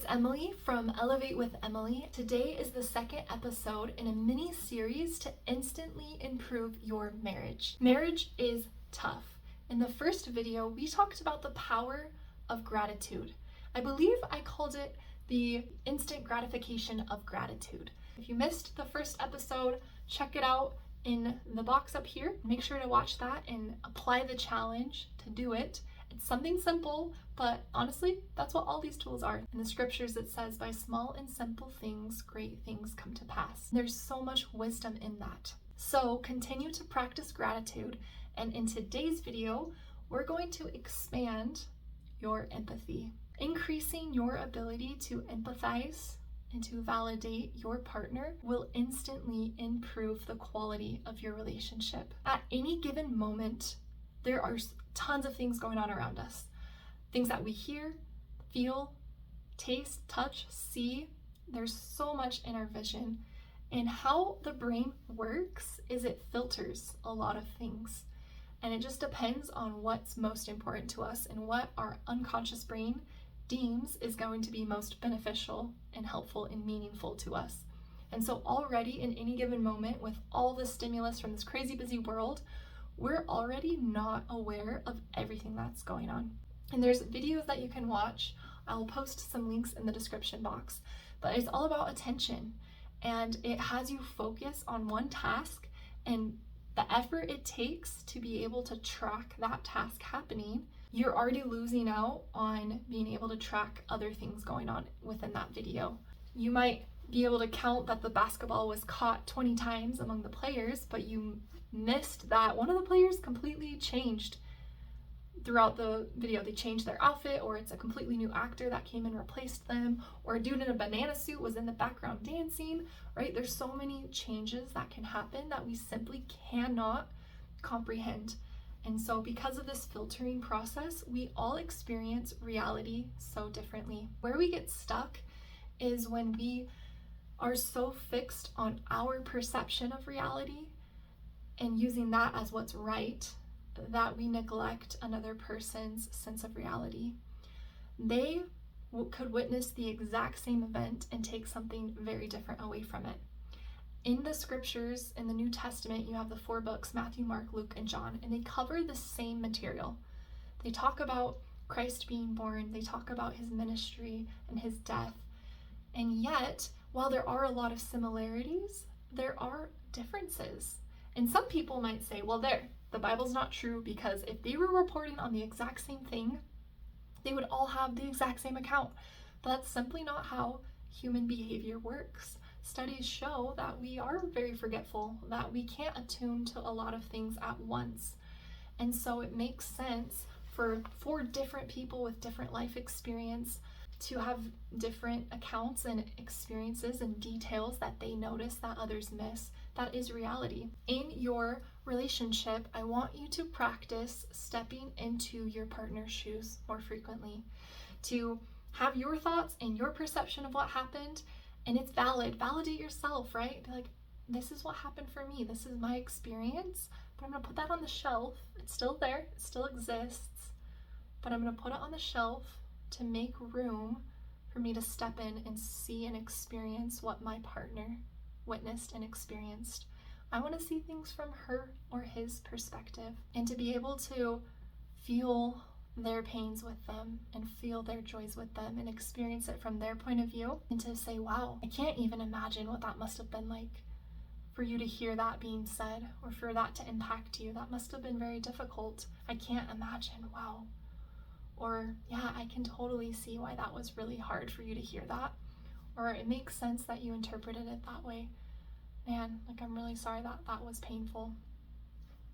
Emily from Elevate with Emily. Today is the second episode in a mini series to instantly improve your marriage. Marriage is tough. In the first video, we talked about the power of gratitude. I believe I called it the instant gratification of gratitude. If you missed the first episode, check it out in the box up here. Make sure to watch that and apply the challenge to do it. It's something simple, but honestly, that's what all these tools are. In the scriptures, it says, by small and simple things, great things come to pass. There's so much wisdom in that. So continue to practice gratitude. And in today's video, we're going to expand your empathy, increasing your ability to empathize and to validate your partner will instantly improve the quality of your relationship. At any given moment, there are tons of things going on around us. Things that we hear, feel, taste, touch, see. There's so much in our vision. And how the brain works is it filters a lot of things. And it just depends on what's most important to us and what our unconscious brain deems is going to be most beneficial and helpful and meaningful to us. And so already in any given moment, with all the stimulus from this crazy busy world, we're already not aware of everything that's going on. And there's videos that you can watch. I'll post some links in the description box, but it's all about attention, and it has you focus on one task, and the effort it takes to be able to track that task happening, you're already losing out on being able to track other things going on within that video. You might be able to count that the basketball was caught 20 times among the players, but you missed that one of the players completely changed throughout the video. They changed their outfit, or it's a completely new actor that came and replaced them, or a dude in a banana suit was in the background dancing, right? There's so many changes that can happen that we simply cannot comprehend. And so because of this filtering process, we all experience reality so differently. Where we get stuck is when we are so fixed on our perception of reality and using that as what's right that we neglect another person's sense of reality. They could witness the exact same event and take something very different away from it. In the scriptures, in the New Testament, you have the 4 books, Matthew, Mark, Luke, and John, and they cover the same material. They talk about Christ being born, they talk about his ministry and his death, and yet, while there are a lot of similarities, there are differences. And some people might say, well, the Bible's not true, because if they were reporting on the exact same thing, they would all have the exact same account. But that's simply not how human behavior works. Studies show that we are very forgetful, that we can't attune to a lot of things at once. And so it makes sense for 4 different people with different life experience to have different accounts and experiences and details that they notice that others miss. That is reality. In your relationship, I want you to practice stepping into your partner's shoes more frequently, to have your thoughts and your perception of what happened, and it's valid. Validate yourself, right? Be like, this is what happened for me. This is my experience, but I'm gonna put that on the shelf. It's still there, it still exists, but I'm gonna put it on the shelf to make room for me to step in and see and experience what my partner witnessed and experienced. I want to see things from her or his perspective, and to be able to feel their pains with them and feel their joys with them and experience it from their point of view, and to say, wow, I can't even imagine what that must have been like for you to hear that being said, or for that to impact you. That must have been very difficult. I can't imagine. Wow. Or, yeah, I can totally see why that was really hard for you to hear that. Or it makes sense that you interpreted it that way. Man, like, I'm really sorry that that was painful.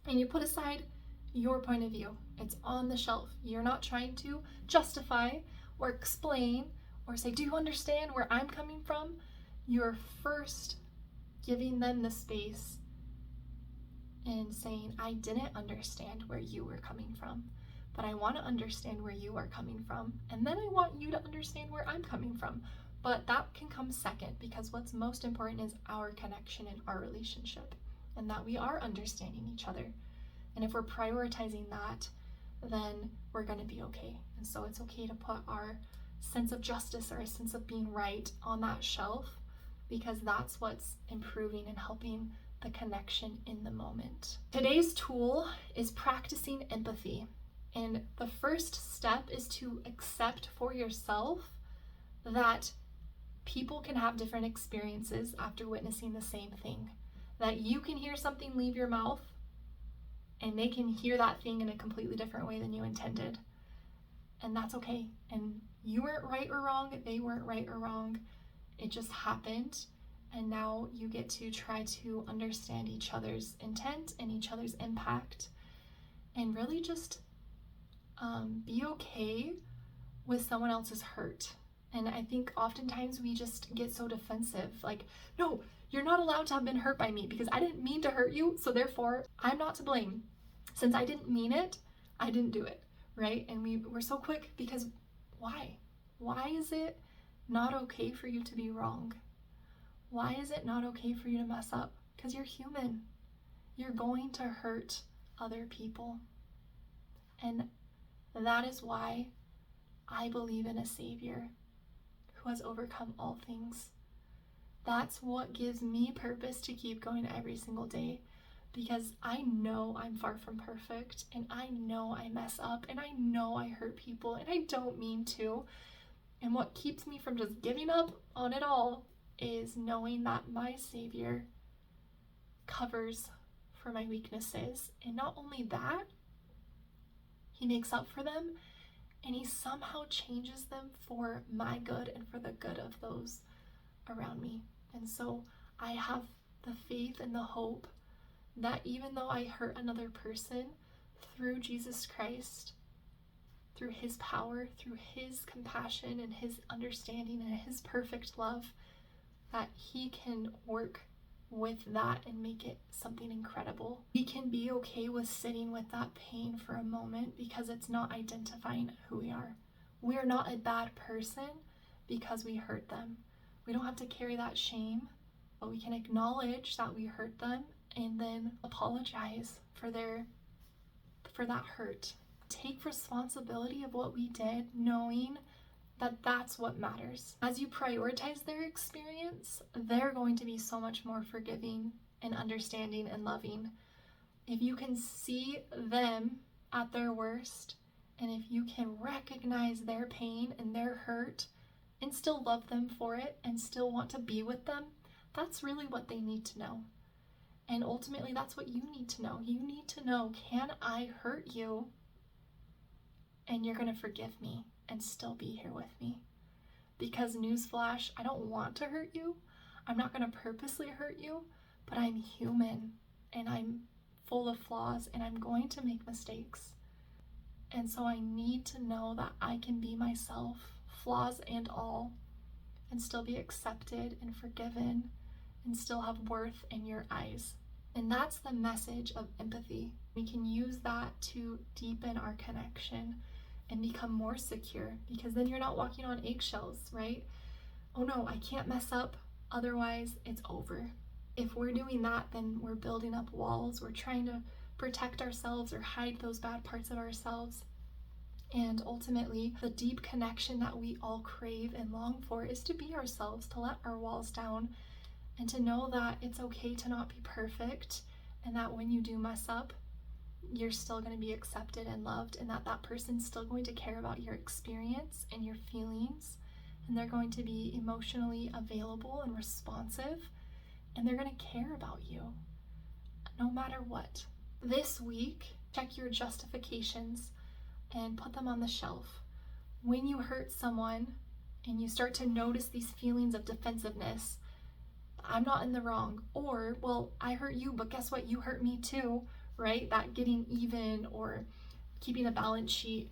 And you put aside your point of view. It's on the shelf. You're not trying to justify or explain or say, do you understand where I'm coming from? You're first giving them the space and saying, I didn't understand where you were coming from, but I want to understand where you are coming from. And then I want you to understand where I'm coming from. But that can come second, because what's most important is our connection and our relationship, and that we are understanding each other. And if we're prioritizing that, then we're going to be okay. And so it's okay to put our sense of justice or a sense of being right on that shelf, because that's what's improving and helping the connection in the moment. Today's tool is practicing empathy. And the first step is to accept for yourself that people can have different experiences after witnessing the same thing. That you can hear something leave your mouth and they can hear that thing in a completely different way than you intended. And that's okay. And you weren't right or wrong, they weren't right or wrong. It just happened. And now you get to try to understand each other's intent and each other's impact, and really just be okay with someone else's hurt. And I think oftentimes we just get so defensive, like, no, you're not allowed to have been hurt by me because I didn't mean to hurt you, so therefore I'm not to blame. Since I didn't mean it, I didn't do it, right? And we're so quick because why? Why is it not okay for you to be wrong? Why is it not okay for you to mess up? Because you're human. You're going to hurt other people. And that is why I believe in a Savior who has overcome all things. That's what gives me purpose to keep going every single day, because I know I'm far from perfect, and I know I mess up, and I know I hurt people, and I don't mean to. And what keeps me from just giving up on it all is knowing that my Savior covers for my weaknesses. And not only that, He makes up for them, and He somehow changes them for my good and for the good of those around me. And so I have the faith and the hope that even though I hurt another person, through Jesus Christ, through His power, through His compassion and His understanding and His perfect love, that He can work with that and make it something incredible. We can be okay with sitting with that pain for a moment because it's not identifying who we are. We are not a bad person because we hurt them. We don't have to carry that shame, but we can acknowledge that we hurt them and then apologize for that hurt. Take responsibility of what we did, knowing that that's what matters. As you prioritize their experience, they're going to be so much more forgiving and understanding and loving. If you can see them at their worst, and if you can recognize their pain and their hurt and still love them for it and still want to be with them, that's really what they need to know. And ultimately, that's what you need to know. You need to know, can I hurt you and you're going to forgive me and still be here with me? Because newsflash, I don't want to hurt you. I'm not going to purposely hurt you, but I'm human and I'm full of flaws and I'm going to make mistakes. And so I need to know that I can be myself, flaws and all, and still be accepted and forgiven and still have worth in your eyes. And that's the message of empathy. We can use that to deepen our connection and become more secure, because then you're not walking on eggshells, right? Oh no, I can't mess up, otherwise it's over. If we're doing that, then we're building up walls. We're trying to protect ourselves or hide those bad parts of ourselves. And ultimately, the deep connection that we all crave and long for is to be ourselves, to let our walls down, and to know that it's okay to not be perfect, and that when you do mess up, you're still going to be accepted and loved, and that person's still going to care about your experience and your feelings, and they're going to be emotionally available and responsive, and they're going to care about you no matter what. This week, check your justifications and put them on the shelf. When you hurt someone and you start to notice these feelings of defensiveness, I'm not in the wrong, or, well, I hurt you, but guess what? You hurt me too, right? That getting even or keeping a balance sheet.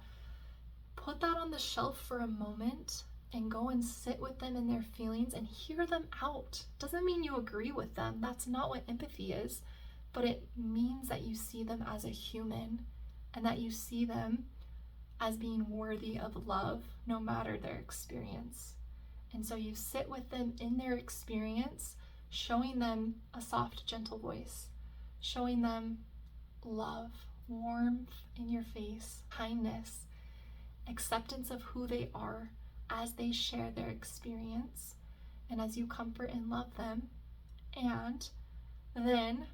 Put that on the shelf for a moment and go and sit with them in their feelings and hear them out. Doesn't mean you agree with them. That's not what empathy is, but it means that you see them as a human and that you see them as being worthy of love no matter their experience. And so you sit with them in their experience, showing them a soft, gentle voice, showing them love, warmth in your face, kindness, acceptance of who they are as they share their experience and as you comfort and love them, and then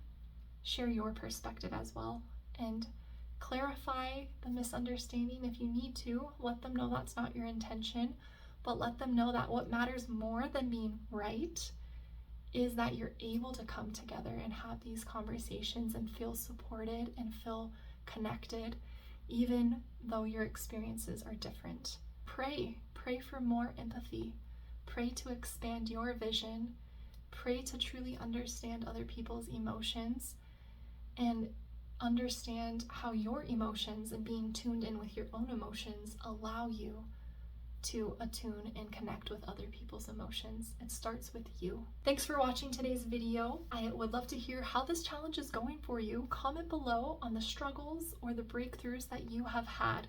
share your perspective as well and clarify the misunderstanding if you need to. Let them know that's not your intention, but let them know that what matters more than being right is that you're able to come together and have these conversations and feel supported and feel connected, even though your experiences are different. Pray for more empathy. Pray to expand your vision. Pray to truly understand other people's emotions and understand how your emotions and being tuned in with your own emotions allow you to attune and connect with other people's emotions. It starts with you. Thanks for watching today's video. I would love to hear how this challenge is going for you. Comment below on the struggles or the breakthroughs that you have had,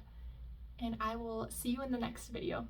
and I will see you in the next video.